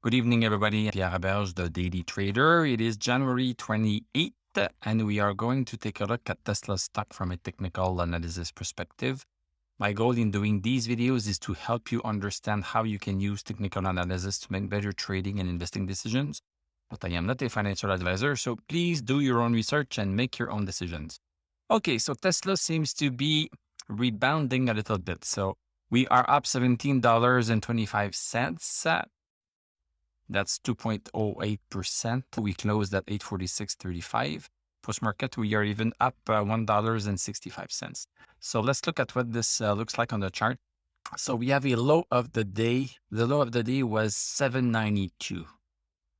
Good evening, everybody. Pierre Roberge, the Daily Trader. It is January 28th, and we are going to take a look at Tesla stock from a technical analysis perspective. My goal in doing these videos is to help you understand how you can use technical analysis to make better trading and investing decisions. But I am not a financial advisor, so please do your own research and make your own decisions. Okay, so Tesla seems to be rebounding a little bit. So we are up $17.25. That's 2.08%. We closed at 846.35. Post market, we are even up $1.65. So let's look at what this looks like on the chart. So we have a low of the day. The low of the day was 792.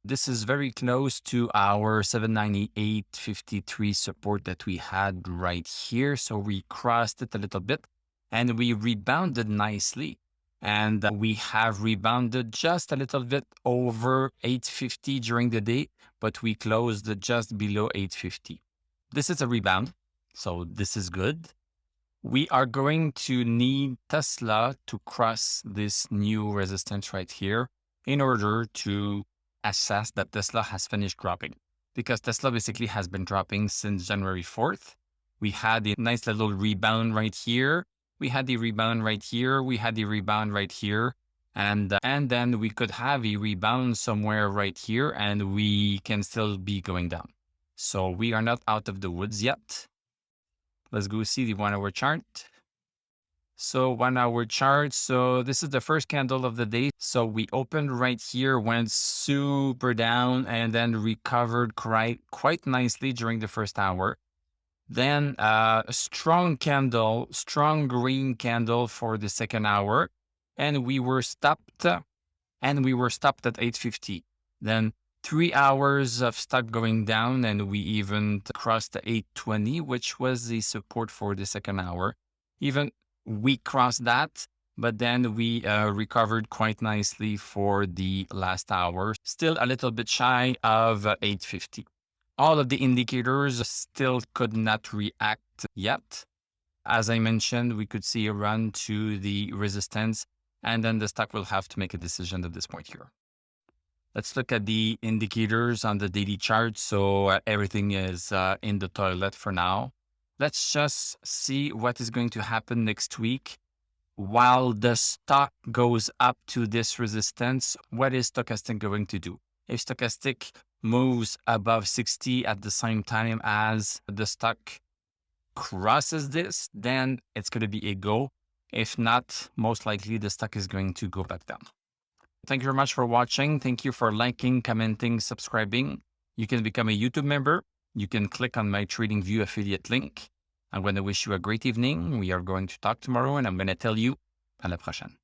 This is very close to our 798.53 support that we had right here. So we crossed it a little bit and we rebounded nicely. And we have rebounded just a little bit over 850 during the day, but we closed just below 850. This is a rebound, so this is good. We are going to need Tesla to cross this new resistance right here in order to assess that Tesla has finished dropping, because Tesla basically has been dropping since January 4th. We had a nice little rebound right here. We had the rebound right here. We had the rebound right here. And then we could have a rebound somewhere right here and we can still be going down. So we are not out of the woods yet. Let's go see the 1 hour chart. So 1 hour chart. So this is the first candle of the day. So we opened right here, went super down and then recovered quite nicely during the first hour. Then a strong candle, strong green candle for the second hour. And we were stopped at 850. Then 3 hours of stock going down and we even crossed the 820, which was the support for the second hour. Even we crossed that, but then we recovered quite nicely for the last hour. Still a little bit shy of 850. All of the indicators still could not react yet. As I mentioned, we could see a run to the resistance, and then the stock will have to make a decision at this point here. Let's look at the indicators on the daily chart. So everything is in the toilet for now. Let's just see what is going to happen next week. While the stock goes up to this resistance, what is stochastic going to do? If stochastic moves above 60 at the same time as the stock crosses this, then it's going to be a go. If not, most likely the stock is going to go back down. Thank you very much for watching. Thank you for liking, commenting, subscribing. You can become a YouTube member. You can click on my TradingView affiliate link. I'm going to wish you a great evening. We are going to talk tomorrow and I'm going to tell you à la prochaine.